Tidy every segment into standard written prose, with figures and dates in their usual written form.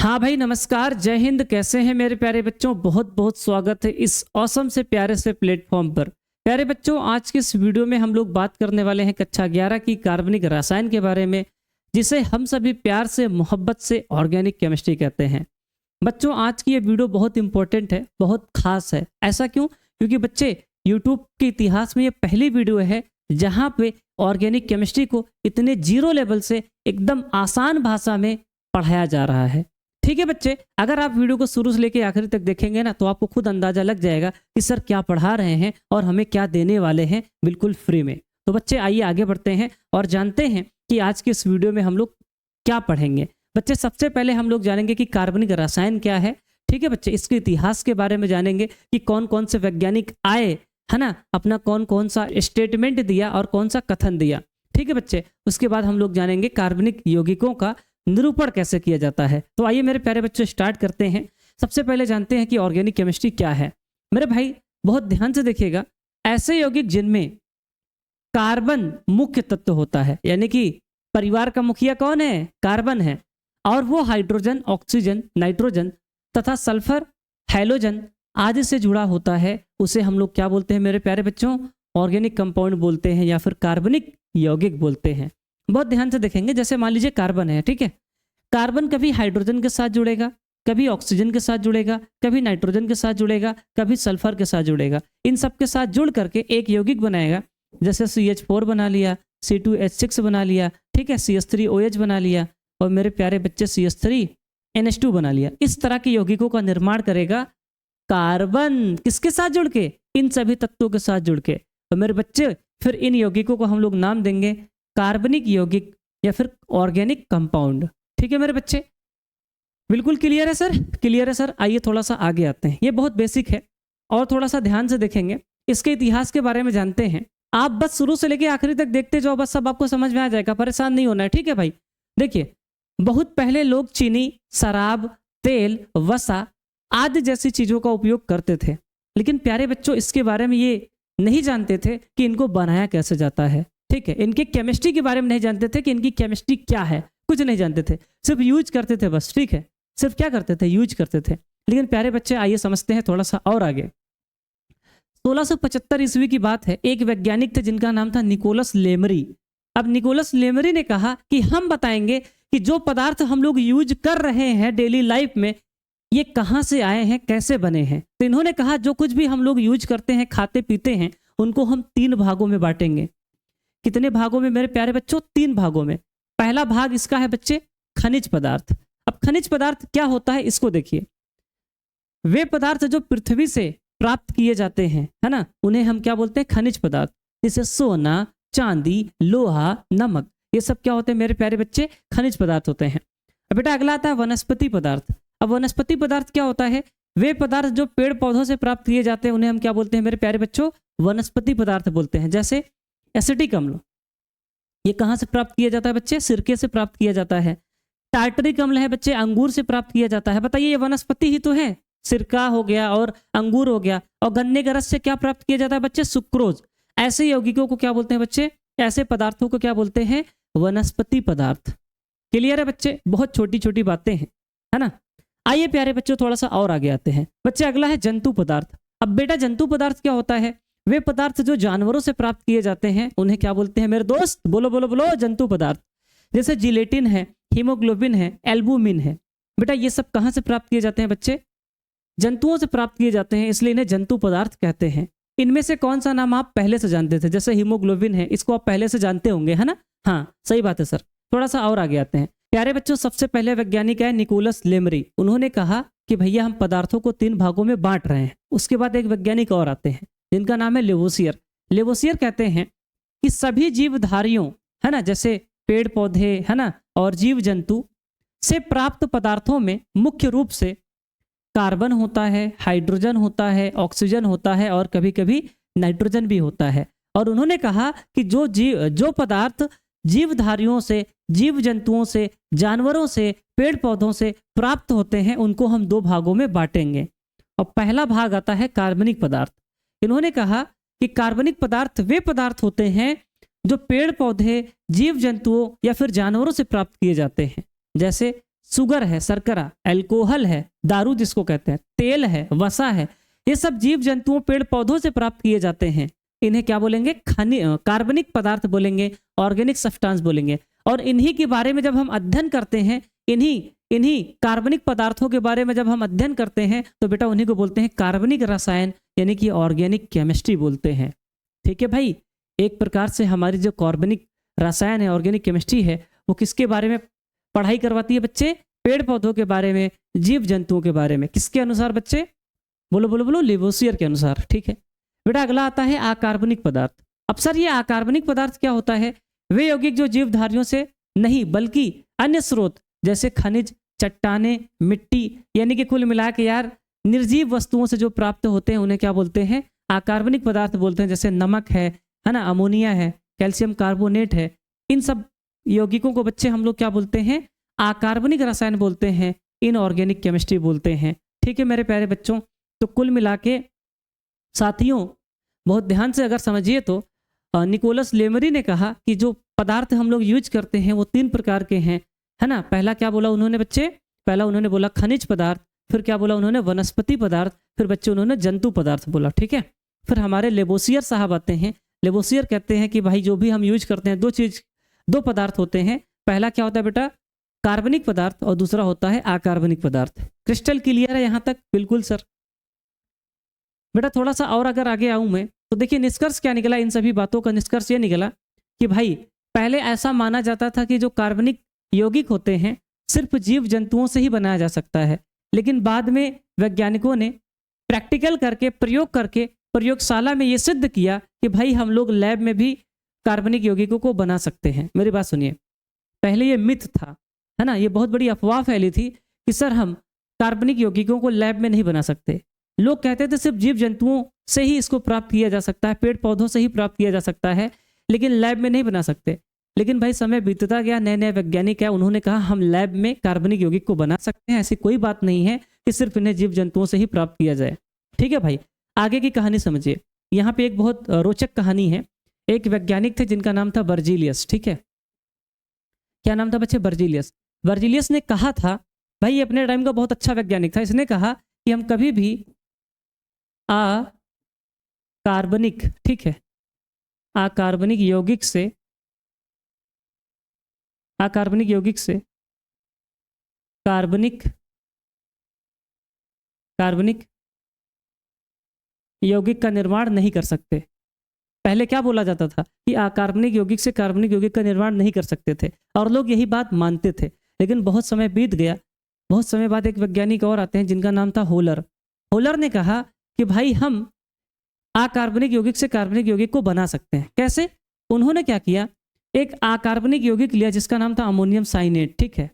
हाँ भाई नमस्कार, जय हिंद। कैसे हैं मेरे प्यारे बच्चों? बहुत बहुत स्वागत है इस औसम से प्यारे से प्लेटफॉर्म पर। प्यारे बच्चों, आज के इस वीडियो में हम लोग बात करने वाले हैं कक्षा 11 की कार्बनिक रसायन के बारे में, जिसे हम सभी प्यार से मोहब्बत से ऑर्गेनिक केमिस्ट्री कहते हैं। बच्चों, आज की ये वीडियो बहुत इंपॉर्टेंट है, बहुत खास है। ऐसा क्यों? क्योंकि बच्चे, यूट्यूब के इतिहास में ये पहली वीडियो है जहाँ पे ऑर्गेनिक केमिस्ट्री को इतने जीरो लेवल से एकदम आसान भाषा में पढ़ाया जा रहा है। ठीक है बच्चे, अगर आप वीडियो को शुरू से लेकर आखिरी तक देखेंगे ना, तो आपको खुद अंदाजा लग जाएगा कि सर क्या पढ़ा रहे हैं और हमें क्या देने वाले हैं बिल्कुल फ्री में। तो बच्चे आइए आगे बढ़ते हैं और जानते हैं कि आज के इस वीडियो में हम लोग क्या पढ़ेंगे। बच्चे, सबसे पहले हम लोग जानेंगे कि कार्बनिक रसायन क्या है। ठीक है बच्चे, इसके इतिहास के बारे में जानेंगे कि कौन कौन से वैज्ञानिक आए, है ना, अपना कौन कौन सा स्टेटमेंट दिया और कौन सा कथन दिया। ठीक है बच्चे, उसके बाद हम लोग जानेंगे कार्बनिक यौगिकों का निरूपण कैसे किया जाता है। तो आइए मेरे प्यारे बच्चों, स्टार्ट करते हैं। सबसे पहले जानते हैं कि ऑर्गेनिक केमिस्ट्री क्या है। मेरे भाई बहुत ध्यान से देखिएगा, ऐसे यौगिक जिनमें कार्बन मुख्य तत्व होता है, यानी कि परिवार का मुखिया कौन है? कार्बन है, और वो हाइड्रोजन, ऑक्सीजन, नाइट्रोजन तथा सल्फर, हैलोजन आदि से जुड़ा होता है, उसे हम लोग क्या बोलते हैं मेरे प्यारे बच्चों? ऑर्गेनिक कंपाउंड बोलते हैं या फिर कार्बनिक यौगिक बोलते हैं। बहुत ध्यान से देखेंगे, जैसे मान लीजिए कार्बन है, ठीक है। कार्बन कभी हाइड्रोजन के साथ जुड़ेगा, कभी ऑक्सीजन के साथ जुड़ेगा, कभी नाइट्रोजन के साथ जुड़ेगा, कभी सल्फर के साथ जुड़ेगा। इन सब के साथ जुड़ करके एक यौगिक बनाएगा, जैसे CH4 बना लिया, C2H6 बना लिया, ठीक है, CH3OH बना लिया, और मेरे प्यारे बच्चे CH3NH2 बना लिया। इस तरह के यौगिकों का निर्माण करेगा कार्बन। किसके साथ जुड़ के? इन सभी तत्वों के साथ जुड़ के। तो मेरे बच्चे, फिर इन यौगिकों को हम लोग नाम देंगे कार्बनिक यौगिक या फिर ऑर्गेनिक कंपाउंड। ठीक है मेरे बच्चे, बिल्कुल क्लियर है सर? क्लियर है सर। आइए थोड़ा सा आगे आते हैं, ये बहुत बेसिक है और थोड़ा सा ध्यान से देखेंगे, इसके इतिहास के बारे में जानते हैं। आप बस शुरू से लेके आखिरी तक देखते जाओ, बस सब आपको समझ में आ जाएगा, परेशान नहीं होना है। ठीक है भाई, देखिए, बहुत पहले लोग चीनी, शराब, तेल, वसा आदि जैसी चीजों का उपयोग करते थे, लेकिन प्यारे बच्चों इसके बारे में ये नहीं जानते थे कि इनको बनाया कैसे जाता है। ठीक है, इनके केमिस्ट्री के बारे में नहीं जानते थे कि इनकी केमिस्ट्री क्या है, कुछ नहीं जानते थे, सिर्फ यूज करते थे बस। ठीक है, सिर्फ क्या करते थे? यूज करते थे। लेकिन प्यारे बच्चे आइए समझते हैं थोड़ा सा और आगे। 1675 ईस्वी की बात है, एक वैज्ञानिक थे जिनका नाम था निकोलस लेमरी। अब निकोलस लेमरी ने कहा कि हम बताएंगे कि जो पदार्थ हम लोग यूज कर रहे हैं डेली लाइफ में, ये कहाँ से आए हैं, कैसे बने हैं। तो इन्होंने कहा जो कुछ भी हम लोग यूज करते हैं, खाते पीते हैं, उनको हम 3 भागों में बांटेंगे। कितने भागों में मेरे प्यारे बच्चों? 3 भागों में। पहला भाग इसका है बच्चे खनिज पदार्थ। अब खनिज पदार्थ क्या होता है इसको देखिए। वे पदार्थ जो पृथ्वी से प्राप्त किए जाते हैं, है ना, उन्हें हम क्या बोलते हैं? खनिज पदार्थ। जैसे सोना, चांदी, लोहा, नमक, ये सब क्या होते हैं मेरे प्यारे बच्चे? खनिज पदार्थ होते हैं। अब बेटा अगला आता है वनस्पति पदार्थ। अब वनस्पति पदार्थ क्या होता है? वे पदार्थ जो पेड़ पौधों से प्राप्त किए जाते हैं, उन्हें हम क्या बोलते हैं मेरे प्यारे बच्चों? वनस्पति पदार्थ बोलते हैं। जैसे एसिटिक अम्ल, ये कहाँ से प्राप्त किया जाता है बच्चे? सिरके से प्राप्त किया जाता है। टार्टरिक अम्ल है बच्चे, अंगूर से प्राप्त किया जाता है। बताइए, ये वनस्पति ही तो है, सिरका हो गया और अंगूर हो गया। और गन्ने के रस से क्या प्राप्त किया जाता है बच्चे? सुक्रोज। ऐसे यौगिकों को क्या बोलते हैं बच्चे? ऐसे पदार्थों को क्या बोलते हैं? वनस्पति पदार्थ। क्लियर है बच्चे? बहुत छोटी छोटी बातें हैं, है ना। आइए प्यारे बच्चों थोड़ा सा और आगे आते हैं। बच्चे अगला है जंतु पदार्थ। अब बेटा जंतु पदार्थ क्या होता है? वे पदार्थ जो जानवरों से प्राप्त किए जाते हैं, उन्हें क्या बोलते हैं मेरे दोस्त? बोलो बोलो बोलो, जंतु पदार्थ। जैसे जिलेटिन है, हीमोग्लोबिन है, एल्बुमिन है। बेटा ये सब कहाँ से प्राप्त किए जाते हैं बच्चे? जंतुओं से प्राप्त किए जाते हैं, इसलिए इन्हें जंतु पदार्थ कहते हैं। इनमें से कौन सा नाम आप पहले से जानते थे? जैसे हीमोग्लोबिन है, इसको आप पहले से जानते होंगे, है ना। हाँ सही बात है सर। थोड़ा सा और आगे आते हैं प्यारे बच्चों। सबसे पहले वैज्ञानिक है निकोलस लेमरी। उन्होंने कहा कि भैया हम पदार्थों को 3 भागों में बांट रहे हैं। उसके बाद एक वैज्ञानिक और आते हैं जिनका नाम है लेवोसियर। लेवोसियर कहते हैं कि सभी जीवधारियों, है ना, जैसे पेड़ पौधे, है ना, और जीव जंतु से प्राप्त पदार्थों में मुख्य रूप से कार्बन होता है, हाइड्रोजन होता है, ऑक्सीजन होता है और कभी कभी नाइट्रोजन भी होता है। और उन्होंने कहा कि जो पदार्थ जीवधारियों से, जीव जंतुओं से, जानवरों से, पेड़ पौधों से प्राप्त होते हैं, उनको हम 2 भागों में बांटेंगे। और पहला भाग आता है कार्बनिक पदार्थ। इन्होंने कहा कि कार्बनिक पदार्थ वे पदार्थ होते हैं जो पेड़ पौधे, जीव जंतुओं या फिर जानवरों से प्राप्त किए जाते हैं, जैसे शुगर है, शर्करा, अल्कोहल है, दारू जिसको कहते हैं, तेल है, वसा है, ये सब जीव जंतुओं पेड़ पौधों से प्राप्त किए जाते हैं। इन्हें क्या बोलेंगे? कार्बनिक पदार्थ बोलेंगे, ऑर्गेनिक सब्सटेंस बोलेंगे। और इन्हीं के बारे में जब हम अध्ययन करते हैं, इन्हीं कार्बनिक पदार्थों के बारे में जब हम अध्ययन करते हैं तो बेटा उन्हीं को बोलते हैं कार्बनिक रसायन, यानी कि ऑर्गेनिक केमिस्ट्री बोलते हैं। ठीक है भाई, एक प्रकार से हमारी जो कार्बनिक रसायन है, ऑर्गेनिक केमिस्ट्री है, वो किसके बारे में पढ़ाई करवाती है बच्चे? पेड़ पौधों के बारे में, जीव जंतुओं के बारे में। किसके अनुसार बच्चे? बोलो बोलो बोलो, लेवोसियर के अनुसार। ठीक है बेटा, अगला आता है अकार्बनिक पदार्थ। अब सर ये अकार्बनिक पदार्थ क्या होता है? वे यौगिक जो जीवधारियों से नहीं बल्कि अन्य स्रोत जैसे खनिज, चट्टाने, मिट्टी, यानी कि कुल मिला के यार निर्जीव वस्तुओं से जो प्राप्त होते हैं उन्हें क्या बोलते हैं? अकार्बनिक पदार्थ बोलते हैं। जैसे नमक है ना, अमोनिया है, कैल्शियम कार्बोनेट है, इन सब यौगिकों को बच्चे हम लोग क्या बोलते हैं? अकार्बनिक रसायन बोलते हैं, इनऑर्गेनिक केमिस्ट्री बोलते हैं। ठीक है मेरे प्यारे बच्चों, तो कुल मिला के साथियों बहुत ध्यान से अगर समझिए तो निकोलस लेमरी ने कहा कि जो पदार्थ हम लोग यूज करते हैं वो 3 प्रकार के हैं, है ना। पहला क्या बोला उन्होंने बच्चे? पहला उन्होंने बोला खनिज पदार्थ, फिर क्या बोला उन्होंने? वनस्पति पदार्थ, फिर बच्चे उन्होंने जंतु पदार्थ बोला। ठीक है, फिर हमारे लेबोसियर साहब आते हैं। लेबोसियर कहते हैं कि भाई जो भी हम यूज करते हैं दो पदार्थ होते हैं। पहला क्या होता है बेटा? कार्बनिक पदार्थ, और दूसरा होता है अकार्बनिक पदार्थ। क्रिस्टल क्लियर है यहाँ तक? बिल्कुल सर। बेटा थोड़ा सा और अगर आगे आऊं मैं तो देखिए निष्कर्ष क्या निकला, इन सभी बातों का निष्कर्ष ये निकला कि भाई पहले ऐसा माना जाता था कि जो कार्बनिक यौगिक होते हैं सिर्फ जीव जंतुओं से ही बनाया जा सकता है, लेकिन बाद में वैज्ञानिकों ने प्रैक्टिकल करके, प्रयोग करके, प्रयोगशाला में ये सिद्ध किया कि भाई हम लोग लैब में भी कार्बनिक यौगिकों को बना सकते हैं। मेरी बात सुनिए, पहले ये मिथ था, है ना, ये बहुत बड़ी अफवाह फैली थी कि सर हम कार्बनिक यौगिकों को लैब में नहीं बना सकते। लोग कहते थे सिर्फ जीव जंतुओं से ही इसको प्राप्त किया जा सकता है, पेड़ पौधों से ही प्राप्त किया जा सकता है, लेकिन लैब में नहीं बना सकते। लेकिन भाई समय बीतता गया, नए नए वैज्ञानिक है, उन्होंने कहा हम लैब में कार्बनिक यौगिक को बना सकते हैं। ऐसी कोई बात नहीं है कि सिर्फ इन्हें जीव जंतुओं से ही प्राप्त किया जाए। ठीक है भाई, आगे की कहानी समझिए। यहाँ पे एक बहुत रोचक कहानी है। एक वैज्ञानिक थे जिनका नाम था बर्जीलियस। ठीक है, क्या नाम था बच्चे? बर्जीलियस। बर्जीलियस ने कहा था, भाई ये अपने टाइम का बहुत अच्छा वैज्ञानिक था, इसने कहा कि हम कभी भी अकार्बनिक, ठीक है, अकार्बनिक यौगिक से कार्बनिक यौगिक का निर्माण नहीं कर सकते। पहले क्या बोला जाता था कि अकार्बनिक यौगिक से कार्बनिक यौगिक का निर्माण नहीं कर सकते थे, और लोग यही बात मानते थे। लेकिन बहुत समय बीत गया, बहुत समय बाद एक वैज्ञानिक और आते हैं जिनका नाम था होलर। होलर ने कहा कि भाई हम अकार्बनिक यौगिक से कार्बनिक यौगिक को बना सकते हैं। कैसे? उन्होंने क्या किया, एक अकार्बनिक यौगिक लिया जिसका नाम था अमोनियम साइनेट। ठीक है,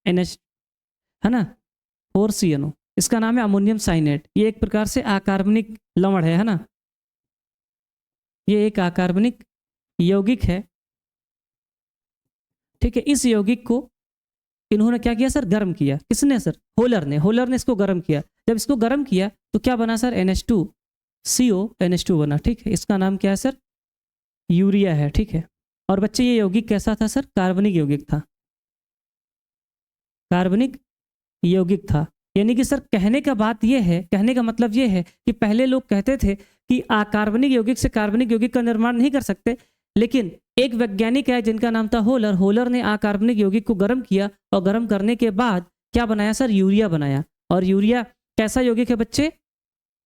NH, है ना, 4CNO, इसका नाम है अमोनियम साइनेट। ये एक प्रकार से अकार्बनिक लवण है ना, ये एक अकार्बनिक यौगिक है। ठीक है, इस यौगिक को इन्होंने क्या किया सर? गर्म किया। किसने सर? होलर ने इसको गर्म किया। जब इसको गर्म किया तो क्या बना सर? NH2CO बना। ठीक है, इसका नाम क्या है सर? यूरिया है। ठीक है, और बच्चे ये यौगिक कैसा था सर? कार्बनिक यौगिक था। कार्बनिक यौगिक था, यानी कि सर कहने का बात यह है, कहने का मतलब यह है कि पहले लोग कहते थे कि अकार्बनिक यौगिक से कार्बनिक यौगिक का निर्माण नहीं कर सकते, लेकिन एक वैज्ञानिक है जिनका नाम था होलर। होलर ने अकार्बनिक यौगिक को गर्म किया, और गर्म करने के बाद क्या बनाया सर? यूरिया बनाया। और यूरिया कैसा यौगिक है बच्चे?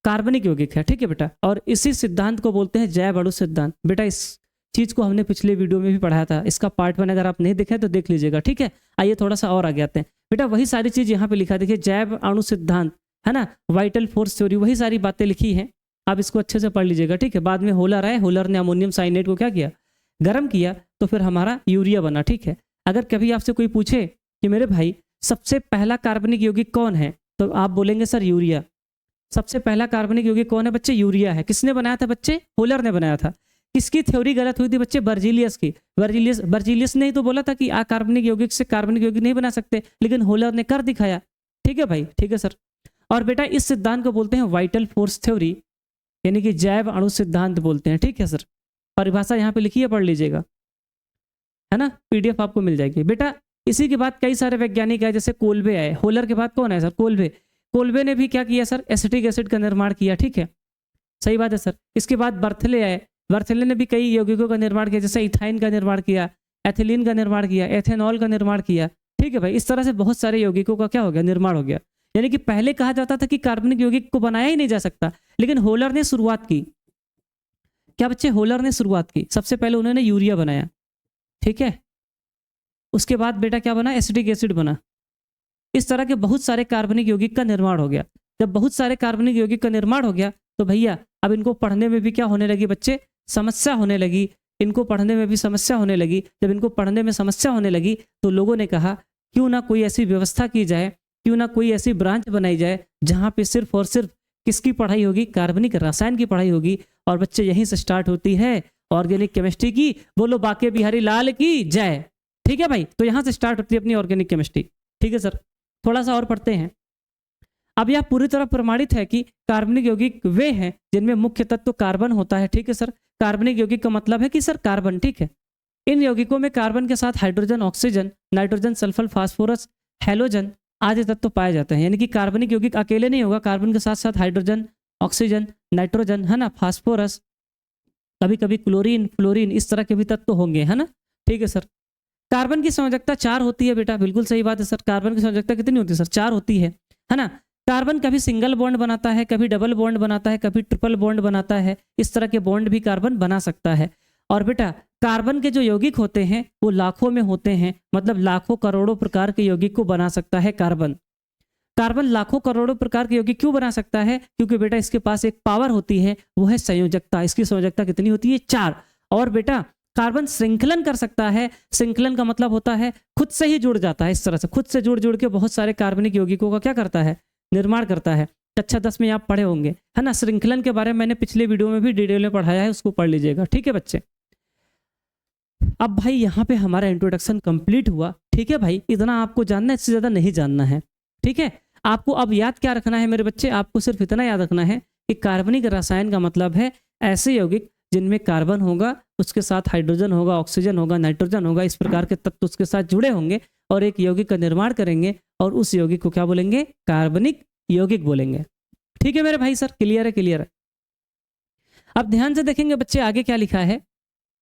कार्बनिक यौगिक है। ठीक है बेटा, और इसी सिद्धांत को बोलते हैं जैव अणु सिद्धांत। बेटा इस चीज को हमने पिछले वीडियो में भी पढ़ाया था, इसका पार्ट 1 अगर आप नहीं देखे तो देख लीजिएगा। ठीक है, आइए थोड़ा सा और आगे आते हैं। बेटा वही सारी चीज यहाँ पे लिखा, देखिए जैव अणु सिद्धांत, है ना, वाइटल फोर्स थ्योरी, वही सारी बातें लिखी हैं। आप इसको अच्छे से पढ़ लीजिएगा। ठीक है, बाद में होलर आए, होलर ने अमोनियम साइनेट को क्या किया? गर्म किया, तो फिर हमारा यूरिया बना। ठीक है, अगर कभी आपसे कोई पूछे कि मेरे भाई सबसे पहला कार्बनिक यौगिक कौन है, तो आप बोलेंगे सर यूरिया। सबसे पहला कार्बनिक यौगिक कौन है बच्चे? यूरिया है। किसने बनाया था बच्चे? होलर ने बनाया था। किसकी थ्योरी गलत हुई थी बच्चे? बर्जीलियस की। बर्जीलियस ने ही तो बोला था कि अकार्बनिक यौगिक से कार्बनिक यौगिक नहीं बना सकते, लेकिन होलर ने कर दिखाया। ठीक है भाई, ठीक है सर। और बेटा इस सिद्धांत को बोलते हैं वाइटल फोर्स थ्योरी, यानी कि जैव अणु सिद्धांत बोलते हैं। ठीक है सर, परिभाषा यहाँ पे लिखी है, पढ़ लीजिएगा, है ना, PDF आपको मिल जाएगी। बेटा इसी के बाद कई सारे वैज्ञानिक आए, जैसे कोल्बे आए। होलर के बाद कौन है सर? कोल्बे। कोल्बे ने भी क्या किया सर? एसिटिक एसिड का निर्माण किया, ठीक है, सही बात है सर। इसके बाद बर्थले आए। बर्थले ने भी कई यौगिकों का निर्माण किया, जैसे इथाइन का निर्माण किया, एथिलीन का निर्माण किया, एथेनॉल का निर्माण किया, ठीक है भाई। इस तरह से बहुत सारे यौगिकों का क्या हो गया? निर्माण हो गया। यानी कि पहले कहा जाता था कि कार्बनिक यौगिक को बनाया ही नहीं जा सकता, लेकिन होलर ने शुरुआत की। क्या बच्चे? होलर ने शुरुआत की। सबसे पहले उन्होंने यूरिया बनाया, ठीक है, उसके बाद बेटा क्या बना? एसिटिक एसिड बना। इस तरह के बहुत सारे कार्बनिक यौगिक का निर्माण हो गया। जब बहुत सारे कार्बनिक यौगिक का निर्माण हो गया तो भैया अब इनको पढ़ने में भी क्या होने लगी बच्चे? समस्या होने लगी। इनको पढ़ने में भी समस्या होने लगी। जब इनको पढ़ने में समस्या होने लगी तो लोगों ने कहा क्यों ना कोई ऐसी व्यवस्था की जाए, क्यों ना कोई ऐसी ब्रांच बनाई जाए जहाँ पे सिर्फ और सिर्फ किसकी पढ़ाई होगी? कार्बनिक रसायन की पढ़ाई होगी। और बच्चे यहीं से स्टार्ट होती है ऑर्गेनिक केमिस्ट्री की। बोलो बाके बिहारी लाल की जय, ठीक है भाई। तो यहाँ से स्टार्ट होती है अपनी ऑर्गेनिक केमिस्ट्री, ठीक है सर। थोड़ा सा और पढ़ते हैं। अब यह पूरी तरह प्रमाणित है कि कार्बनिक यौगिक वे हैं जिनमें मुख्य तत्व कार्बन होता है, ठीक है सर। कार्बनिक यौगिक का मतलब है कि सर कार्बन, ठीक है। इन यौगिकों में कार्बन के साथ hydrogen, oxygen, nitrogen, sulphur, phosphorus, halogen आदि तत्व पाए जाते हैं। यानी कि कार्बनिक यौगिक अकेले नहीं होगा, कार्बन के साथ साथ हाइड्रोजन, ऑक्सीजन, नाइट्रोजन, है ना, फास्फोरस, कभी कभी क्लोरीन, फ्लोरीन, इस तरह के भी तत्व होंगे, है ना, ठीक है सर। कार्बन की संयोजकता 4 होती है बेटा, बिल्कुल सही बात है सर। कार्बन की संयोजकता कितनी होती है सर? 4 होती है ना। कार्बन कभी सिंगल बॉन्ड बनाता है, कभी डबल बॉन्ड बनाता है, कभी ट्रिपल बॉन्ड बनाता है। इस तरह के बॉन्ड भी कार्बन बना सकता है। और बेटा कार्बन के जो यौगिक होते हैं वो लाखों में होते हैं, मतलब लाखों करोड़ों प्रकार के यौगिक को बना सकता है कार्बन। कार्बन लाखों करोड़ों प्रकार के यौगिक क्यों बना सकता है? क्योंकि बेटा इसके पास एक पावर होती है, वो है संयोजकता। इसकी संयोजकता कितनी होती है? 4। और बेटा कार्बन श्रृंखलन कर सकता है। श्रृंखलन का मतलब होता है खुद से ही जुड़ जाता है। इस तरह से खुद से जुड़ जुड़ के बहुत सारे कार्बनिक यौगिकों का क्या करता है? निर्माण करता है। कक्षा 10 में आप पढ़े होंगे, है ना। श्रृंखलन के बारे में मैंने पिछले वीडियो में भी डिटेल में पढ़ाया है, उसको पढ़ लीजिएगा, ठीक है बच्चे। अब भाई यहाँ पे हमारा इंट्रोडक्शन कंप्लीट हुआ, ठीक है भाई। इतना आपको जानना है, इससे ज़्यादा नहीं जानना है, ठीक है। आपको अब याद क्या रखना है मेरे बच्चे? आपको सिर्फ इतना याद रखना है कि कार्बनिक रसायन का मतलब है ऐसे यौगिक जिनमें कार्बन होगा, उसके साथ हाइड्रोजन होगा, ऑक्सीजन होगा, नाइट्रोजन होगा, इस प्रकार के तत्व उसके साथ जुड़े होंगे और एक यौगिक का निर्माण करेंगे और उस यौगिक को क्या बोलेंगे? कार्बनिक यौगिक बोलेंगे, ठीक है मेरे भाई। सर क्लियर है? क्लियर है। अब ध्यान से देखेंगे बच्चे आगे क्या लिखा है।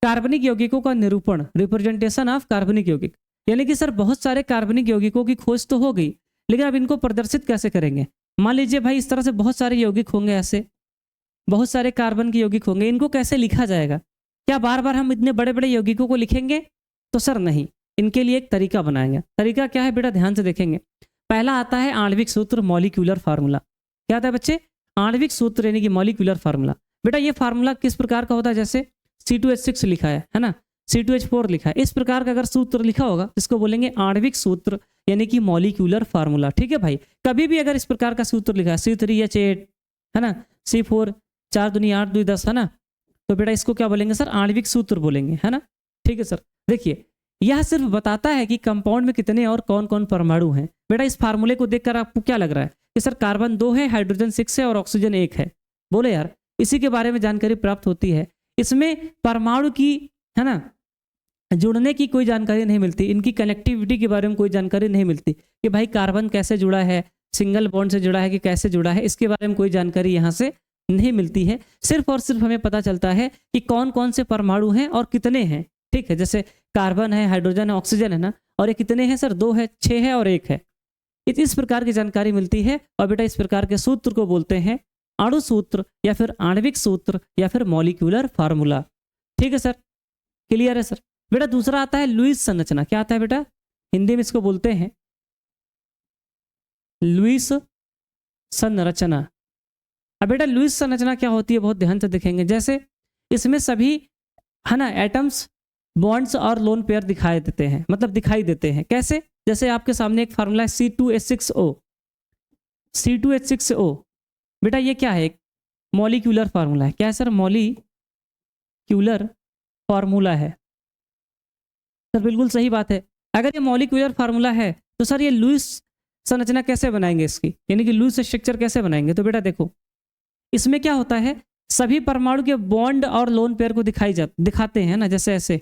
कार्बनिक यौगिकों का निरूपण, रिप्रेजेंटेशन ऑफ कार्बनिक यौगिक। यानी कि सर बहुत सारे कार्बनिक यौगिकों की खोज तो हो गई, लेकिन अब इनको प्रदर्शित कैसे करेंगे? मान लीजिए भाई इस तरह से बहुत सारे यौगिक होंगे, ऐसे बहुत सारे कार्बन के यौगिक होंगे, इनको कैसे लिखा जाएगा? क्या बार बार हम इतने बड़े बड़े यौगिकों को लिखेंगे? तो सर नहीं, इनके लिए एक तरीका बनाएंगे। तरीका क्या है बेटा? ध्यान से देखेंगे। पहला आता है आणविक सूत्र, मॉलिक्यूलर फार्मूला। क्या आता है बच्चे? आणविक सूत्र यानी कि मॉलिक्यूलर फार्मूला। बेटा ये फार्मूला किस प्रकार का होता है? जैसे C2H6 लिखा है ना, C2H4 लिखा है, इस प्रकार का अगर सूत्र लिखा होगा जिसको बोलेंगे आणविक सूत्र यानी कि मॉलिक्यूलर फार्मूला, ठीक है भाई। कभी भी अगर इस प्रकार का सूत्र लिखा है C3H8, है ना, C4, 4 दूनी 8 2 10, है ना, तो बेटा इसको क्या बोलेंगे सर? आणविक सूत्र बोलेंगे, है ना, ठीक है सर। देखिए यह सिर्फ बताता है कि कंपाउंड में कितने और कौन कौन परमाणु हैं। बेटा इस फार्मूले को देखकर आपको क्या लग रहा है कि सर कार्बन 2 है, हाइड्रोजन 6 है और ऑक्सीजन 1 है? बोले यार, इसी के बारे में जानकारी प्राप्त होती है। इसमें परमाणु की, है ना, जुड़ने की कोई जानकारी नहीं मिलती, इनकी कनेक्टिविटी के बारे में कोई जानकारी नहीं मिलती कि भाई कार्बन कैसे जुड़ा है, सिंगल बॉन्ड से जुड़ा है कि कैसे जुड़ा है, इसके बारे में कोई जानकारी यहाँ से नहीं मिलती है। सिर्फ और सिर्फ हमें पता चलता है कि कौन कौन से परमाणु हैं और कितने हैं, ठीक है। जैसे कार्बन है, हाइड्रोजन है, ऑक्सीजन है ना, और ये कितने हैं सर? 2 है, 6 है और 1 है। इस प्रकार की जानकारी मिलती है। और बेटा इस प्रकार के सूत्र को बोलते हैं अणु सूत्र या फिर आणविक सूत्र या फिर मॉलिक्यूलर फार्मूला, ठीक है सर। क्लियर है सर। बेटा दूसरा आता है लुईस संरचना। क्या आता है बेटा? हिंदी में इसको बोलते हैं लुईस संरचना। अब बेटा लुईस संरचना क्या होती है? बहुत ध्यान से देखेंगे। जैसे इसमें सभी, है ना, एटम्स, बॉन्ड्स और लोन पेयर दिखाई देते हैं, मतलब दिखाई देते हैं। कैसे? जैसे आपके सामने एक फार्मूला है C2H6O। C2H6O बेटा ये क्या है? एक मॉलिक्यूलर फार्मूला है। क्या है सर? मॉलिक्यूलर फार्मूला है सर, बिल्कुल सही बात है। अगर ये मॉलिक्यूलर फार्मूला है तो सर ये लुईस संरचना कैसे बनाएंगे इसकी, यानी कि लुईस स्ट्रक्चर कैसे बनाएंगे? तो बेटा देखो इसमें क्या होता है, सभी परमाणु के बॉन्ड और लोन पेयर को दिखाते हैं ना, जैसे ऐसे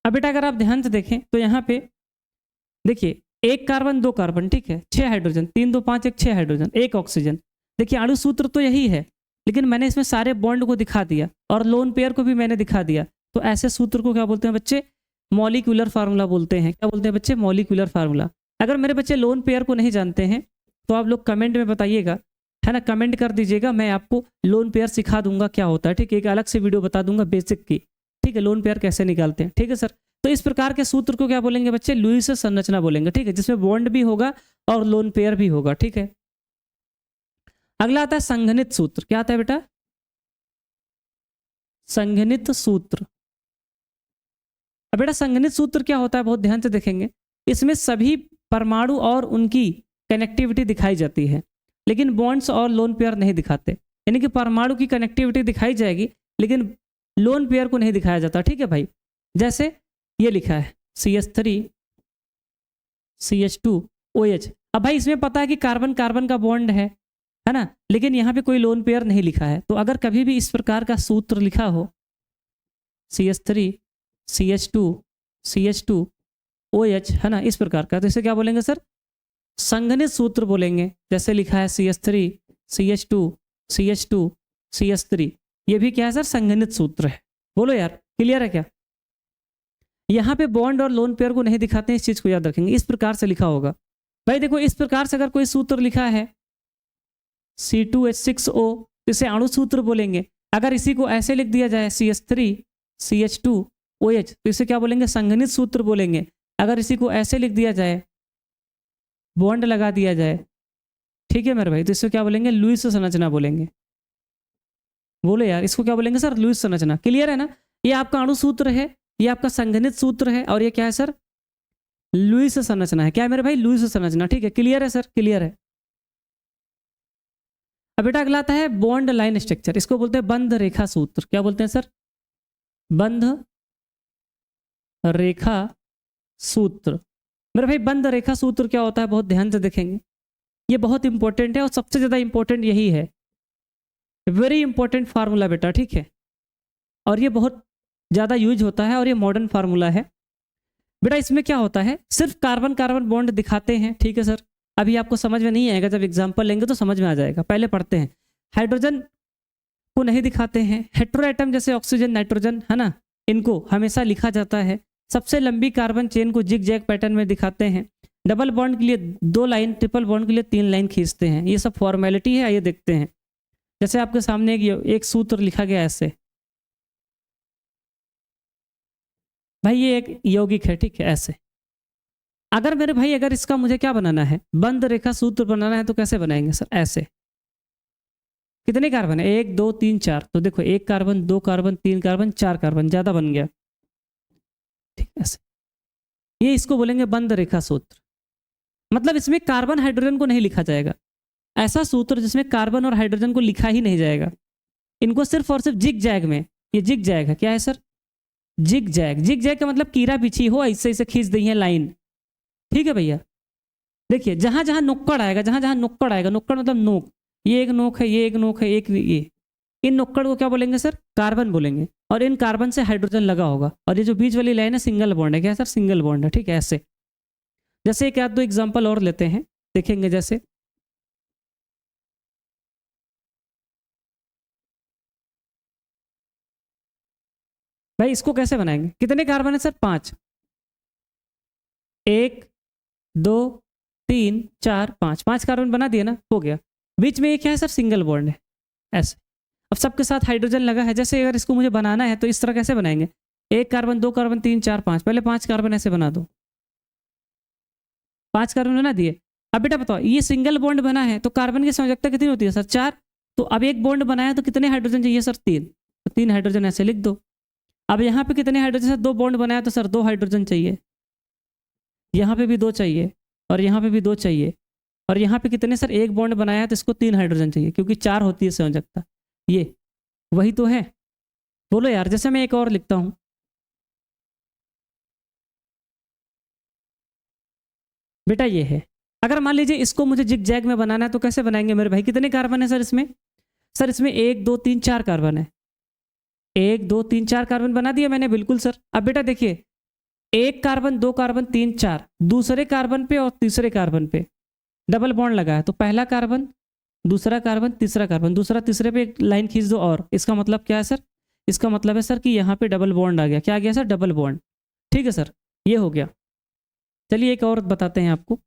अब बेटा अगर आप ध्यान से देखें तो यहाँ पे देखिए, एक कार्बन दो कार्बन, ठीक है, 6 हाइड्रोजन, 3 2 5 1 6 हाइड्रोजन, एक ऑक्सीजन। देखिए अणु सूत्र तो यही है, लेकिन मैंने इसमें सारे बॉन्ड को दिखा दिया और लोन पेयर को भी मैंने दिखा दिया। तो ऐसे सूत्र को क्या बोलते हैं बच्चे? मॉलिक्यूलर फार्मूला बोलते हैं। क्या बोलते हैं बच्चे? Molecular formula. अगर मेरे बच्चे लोन पेयर को नहीं जानते हैं तो आप लोग कमेंट में बताइएगा, है ना, कमेंट कर दीजिएगा, मैं आपको लोन पेयर सिखा दूंगा क्या होता है, ठीक है, एक अलग से वीडियो बता दूंगा बेसिक की, ठीक है, लोन पेयर कैसे निकालते हैं, ठीक है सर। तो इस प्रकार के सूत्र को क्या बोलेंगे बच्चे? लुईस संरचना बोलेंगे, ठीक है, जिसमें बॉन्ड भी होगा और लोन पेयर भी होगा, ठीक है। अगला आता है संघनित सूत्र। क्या आता है बेटा? संघनित सूत्र। अब बेटा संघनित सूत्र क्या होता है, बहुत ध्यान से देखेंगे। इसमें सभी परमाणु और उनकी कनेक्टिविटी दिखाई जाती है, लेकिन बॉन्ड्स और लोन पेयर नहीं दिखाते। यानी कि परमाणु की कनेक्टिविटी दिखाई जाएगी लेकिन लोन पेयर को नहीं दिखाया जाता, ठीक है भाई। जैसे ये लिखा है CH3 CH2 OH। अब भाई इसमें पता है कि कार्बन कार्बन का बॉन्ड है ना, लेकिन यहाँ पे कोई लोन पेयर नहीं लिखा है। तो अगर कभी भी इस प्रकार का सूत्र लिखा हो CH3 CH2 CH2 OH, है ना, इस प्रकार का, तो इसे क्या बोलेंगे सर? संघनित सूत्र बोलेंगे। जैसे लिखा है CH3 CH2 CH2 CH3, ये भी क्या है सर? संघनित सूत्र है। बोलो यार, क्लियर है क्या? यहाँ पे बॉन्ड और लोन पेयर को नहीं दिखाते हैं, इस चीज को याद रखेंगे। इस प्रकार से लिखा होगा भाई। देखो इस प्रकार से अगर कोई सूत्र लिखा है C2H6O, इसे अणु सूत्र बोलेंगे। अगर इसी को ऐसे लिख दिया जाए CH3 CH2 OH, तो इसे क्या बोलेंगे? संघनित सूत्र बोलेंगे। अगर इसी को ऐसे लिख दिया जाए, बॉन्ड लगा दिया जाए, ठीक है मेरे भाई, तो इसको क्या बोलेंगे? लुईस संरचना बोलेंगे। बोलो यार, इसको क्या बोलेंगे सर? लुईस संरचना। क्लियर है ना? ये आपका अणु सूत्र है, ये आपका संघनित सूत्र है, और ये क्या है सर? लुईस संरचना है। क्या है मेरे भाई? लुईस संरचना, ठीक है। क्लियर है सर? क्लियर है। अब बेटा अगला आता है बॉन्ड लाइन स्ट्रक्चर। इसको बोलते हैं बंध रेखा सूत्र। क्या बोलते हैं सर? बंध रेखा सूत्र। मेरे भाई बंध रेखा सूत्र क्या होता है, बहुत ध्यान से देखेंगे। ये बहुत इंपॉर्टेंट है और सबसे ज्यादा इंपॉर्टेंट यही है। वेरी इंपॉर्टेंट फार्मूला बेटा, ठीक है, और ये बहुत ज़्यादा यूज होता है और ये मॉडर्न फार्मूला है बेटा। इसमें क्या होता है? सिर्फ कार्बन कार्बन बॉन्ड दिखाते हैं, ठीक है सर। अभी आपको समझ में नहीं आएगा, जब एग्जाम्पल लेंगे तो समझ में आ जाएगा। पहले पढ़ते हैं। हाइड्रोजन को नहीं दिखाते हैं। हेटेरो एटम जैसे ऑक्सीजन नाइट्रोजन, है ना, इनको हमेशा लिखा जाता है। सबसे लंबी कार्बन चेन को जिग जैग पैटर्न में दिखाते हैं। डबल बॉन्ड के लिए 2 लाइन, ट्रिपल बॉन्ड के लिए 3 लाइन खींचते हैं। ये सब फॉर्मेलिटी है, आइए देखते हैं। जैसे आपके सामने एक सूत्र लिखा गया ऐसे, भाई ये एक यौगिक है, ठीक है, ऐसे। अगर मेरे भाई अगर इसका मुझे क्या बनाना है? बंध रेखा सूत्र बनाना है, तो कैसे बनाएंगे सर? ऐसे। कितने कार्बन है? 1 2 3 4। तो देखो 1 कार्बन 2 कार्बन 3 कार्बन 4 कार्बन, ज्यादा बन गया, ठीक है, ऐसे। ये इसको बोलेंगे बंध रेखा सूत्र। मतलब इसमें कार्बन हाइड्रोजन को नहीं लिखा जाएगा। ऐसा सूत्र जिसमें कार्बन और हाइड्रोजन को लिखा ही नहीं जाएगा। इनको सिर्फ और सिर्फ जिग जैग में, ये जिग जैग है। क्या है sir? Zig zag. Zig zag का मतलब कीरा बिछी हो, ऐसे ऐसे खींच दी है लाइन, ठीक है भैया। देखिए जहां जहां नुक्कड़ आएगा, जहां जहां नुक्कड़ आएगा, नुक्कड़ मतलब नोक, ये एक नोक है, ये एक नोक है, एक ये, इन नुक्कड़ को क्या बोलेंगे सर? कार्बन बोलेंगे। और इन कार्बन से हाइड्रोजन लगा होगा, और ये जो बीच वाली लाइन है सिंगल बॉन्ड है। क्या है सर? सिंगल बॉन्ड है, ठीक है, ऐसे। जैसे एक आध दो एग्जाम्पल और लेते हैं, देखेंगे। जैसे भाई इसको कैसे बनाएंगे? कितने कार्बन है सर? 5। 1 2 3 4 5, 5 कार्बन बना दिए ना, हो गया। बीच में ये क्या है सर? सिंगल बॉन्ड है, ऐसे। अब सबके साथ हाइड्रोजन लगा है। जैसे अगर इसको मुझे बनाना है तो इस तरह कैसे बनाएंगे? 1 कार्बन 2 कार्बन 3 4 5। पहले 5 कार्बन ऐसे बना दो, 5 कार्बन बना दिए। अब बेटा बताओ, ये सिंगल बॉन्ड बना है तो कार्बन की संयोजकता कितनी होती है सर? 4। तो अब एक बॉन्ड बनाया तो कितने हाइड्रोजन चाहिए सर? 3। तो 3 हाइड्रोजन ऐसे लिख दो। अब यहाँ पे कितने हाइड्रोजन सर? 2 बॉन्ड बनाया तो सर 2 हाइड्रोजन चाहिए। यहाँ पे भी 2 चाहिए, और यहाँ पे भी 2 चाहिए, और यहाँ पे कितने सर? 1 बॉन्ड बनाया है तो इसको 3 हाइड्रोजन चाहिए, क्योंकि 4 होती है संयोजकता। ये वही तो है। बोलो यार। जैसे मैं एक और लिखता हूँ, बेटा ये है। अगर मान लीजिए इसको मुझे जिग जैग में बनाना है तो कैसे बनाएंगे मेरे भाई? कितने कार्बन है सर इसमें? सर इसमें 1 2 3 4 कार्बन है। 1 2 3 4 कार्बन बना दिया मैंने, बिल्कुल सर। अब बेटा देखिए, एक कार्बन, दो कार्बन, तीन, चार, दूसरे कार्बन पे और तीसरे कार्बन पे डबल बॉन्ड लगा है, तो पहला कार्बन, दूसरा कार्बन, तीसरा कार्बन, दूसरा तीसरे पे एक लाइन खींच दो। और इसका मतलब क्या है सर? इसका मतलब है सर कि यहाँ पे डबल बॉन्ड आ गया। क्या आ गया सर? Double bond. ठीक है सर, ये हो गया। चलिए एक और बताते हैं आपको।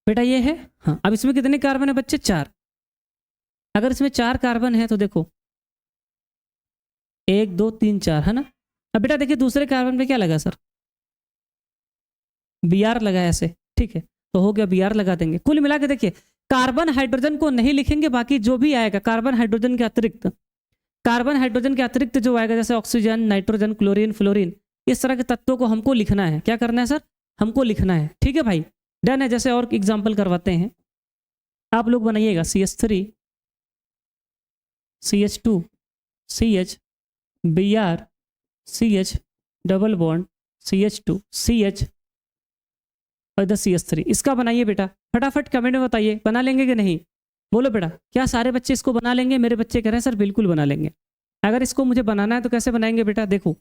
बेटा ये है, हाँ। अब इसमें कितने कार्बन है बच्चे? 4। अगर इसमें 4 कार्बन है तो देखो 1 2 3 4, है ना। अब बेटा देखिए दूसरे कार्बन पे क्या लगा सर? Br लगा है ऐसे, ठीक है। तो हो गया, Br लगा देंगे। कुल मिला के देखिए, कार्बन हाइड्रोजन को नहीं लिखेंगे, बाकी जो भी आएगा कार्बन हाइड्रोजन के अतिरिक्त, कार्बन हाइड्रोजन के अतिरिक्त जो आएगा, जैसे ऑक्सीजन, नाइट्रोजन, क्लोरीन, फ्लोरीन, इस तरह के तत्वों को हमको लिखना है। क्या करना है सर? हमको लिखना है। ठीक है भाई, डन है। जैसे और एग्जाम्पल करवाते हैं, आप लोग बनाइएगा CH3 CH2 CH Br CH double bond CH2 CH और इधर CH3। इसका बनाइए बेटा, फटाफट कमेंट में बताइए, बना लेंगे कि नहीं? बोलो बेटा, क्या सारे बच्चे इसको बना लेंगे? मेरे बच्चे कह रहे हैं सर बिल्कुल बना लेंगे। अगर इसको मुझे बनाना है तो कैसे बनाएंगे बेटा? देखो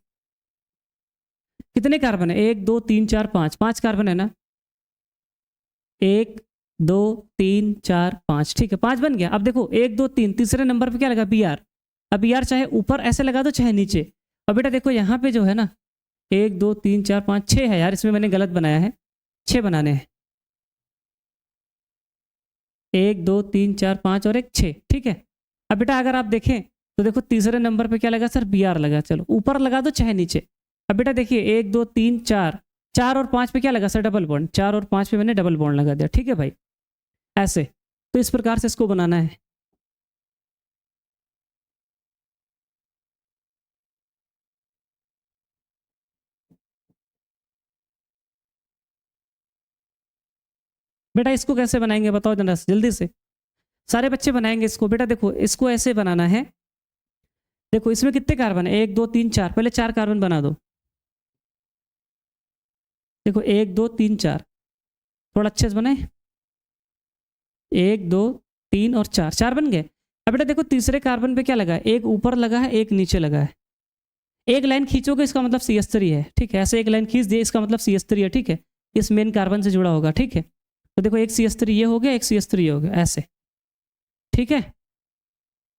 कितने कार्बन है? 1 2 3 4 5, 5 कार्बन है ना। 1 2 3 4 5, ठीक है, 5 बन गया। अब देखो 1 2 3, तीसरे नंबर पे क्या लगा? Br। अब Br चाहे ऊपर ऐसे लगा दो चाहे नीचे। और बेटा देखो यहाँ पे जो है ना 1 2 3 4 5 6 है यार, इसमें मैंने गलत बनाया है, 6 बनाने हैं। 1 2 3 4 5 और 1 6, ठीक है। अब बेटा अगर आप देखें तो देखो तीसरे नंबर पे क्या लगा सर? Br लगा। चलो ऊपर लगा दो चाहे नीचे। अब बेटा देखिए 1 2 3 4, 4 और 5 पे क्या लगा सर? Double bond. 4 और 5 पे मैंने डबल बॉन्ड लगा दिया। ठीक है भाई, ऐसे। तो इस प्रकार से इसको बनाना है। बेटा इसको कैसे बनाएंगे बताओ जरा जल्दी से, सारे बच्चे बनाएंगे इसको। बेटा देखो इसको ऐसे बनाना है। देखो इसमें कितने कार्बन है? 1 2 3 4, पहले 4 कार्बन बना दो। देखो 1 2 3 4, थोड़ा अच्छे से बनाए। 1 2 3 और 4, 4 बन गए। अब बेटा देखो तीसरे कार्बन पे क्या लगा है? एक ऊपर लगा है, एक नीचे लगा है। एक लाइन खींचोगे इसका मतलब CH3 है, ठीक है। ऐसे एक लाइन खींच दिए, इसका मतलब CH3 है, ठीक है। इस मेन कार्बन से जुड़ा होगा, ठीक है। तो देखो एक CH3 ये हो गया, एक CH3 ये हो गया, ऐसे। ठीक है,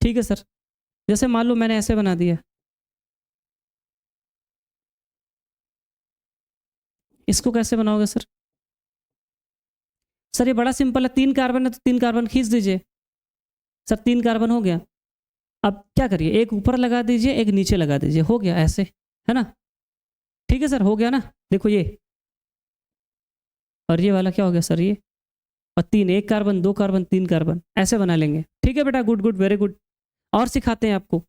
ठीक है सर। जैसे मान लो मैंने ऐसे बना दिया, इसको कैसे बनाओगे सर? सर ये बड़ा सिंपल है, 3 कार्बन है तो 3 कार्बन खींच दीजिए। सर 3 कार्बन हो गया। अब क्या करिए, एक ऊपर लगा दीजिए, एक नीचे लगा दीजिए, हो गया ऐसे, है ना। ठीक है सर, हो गया ना। देखो ये, और ये वाला क्या हो गया सर? ये और 3, 1 कार्बन, 2 कार्बन, 3 कार्बन, ऐसे बना लेंगे। ठीक है बेटा, गुड गुड, वेरी गुड। और सिखाते हैं आपको।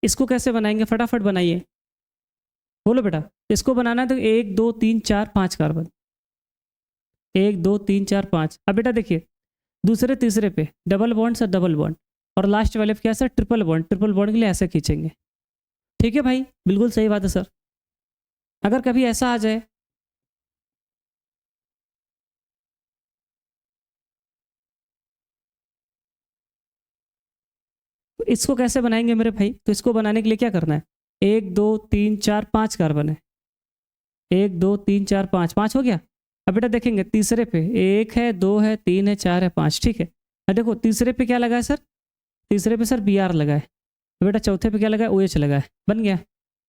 इसको कैसे बनाएंगे? फटाफट बनाइए, बोलो बेटा। इसको बनाना है तो 1 2 3 4 5 कार्बन, 1 2 3 4 5। अब बेटा देखिए दूसरे तीसरे पे double bond sir, double bond, और लास्ट वाले पे क्या sir? Triple bond. Triple bond के लिए ऐसे खींचेंगे। ठीक है भाई, बिल्कुल सही बात है सर। अगर कभी ऐसा आ जाए, तो इसको कैसे बनाएंगे मेरे भाई? तो इसको बनाने के लिए क्या करना है? 1 2 3 4 5 कार्बन है, 1 2 3 4 5, 5 हो गया। अब बेटा देखेंगे तीसरे पे 1 है, 2 है, 3 है, 4 है, 5, ठीक है। अब देखो तीसरे पे क्या लगा है सर? तीसरे पे सर Br लगा है। तो बेटा चौथे पे क्या लगा है? OH लगा है, बन गया।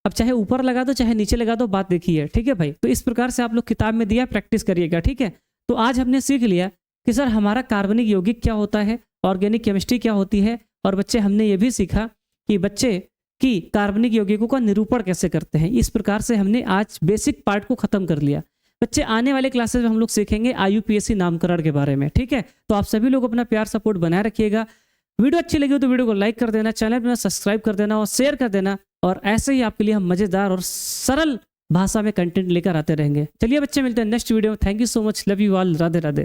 अब चाहे ऊपर लगा दो चाहे नीचे लगा दो, बात देखिए। ठीक है भाई, तो इस प्रकार से आप लोग किताब में दिया, प्रैक्टिस करिएगा। ठीक है, तो आज हमने सीख लिया कि सर हमारा कार्बनिक यौगिक क्या होता है, ऑर्गेनिक केमिस्ट्री क्या होती है, और बच्चे हमने ये भी सीखा कि बच्चे कि कार्बनिक यौगिकों का निरूपण कैसे करते हैं। इस प्रकार से हमने आज बेसिक पार्ट को खत्म कर लिया। बच्चे आने वाले क्लासेस में हम लोग सीखेंगे IUPAC नामकरण के बारे में। ठीक है, तो आप सभी लोग अपना प्यार सपोर्ट बनाए रखिएगा। वीडियो अच्छी लगी हो तो वीडियो को लाइक कर देना, चैनल पर सब्सक्राइब कर देना और शेयर कर देना। और ऐसे ही आपके लिए हम मजेदार और सरल भाषा में कंटेंट लेकर आते रहेंगे। चलिए बच्चे, मिलते हैं next video. Thank you so much, love you all, Radhe Radhe.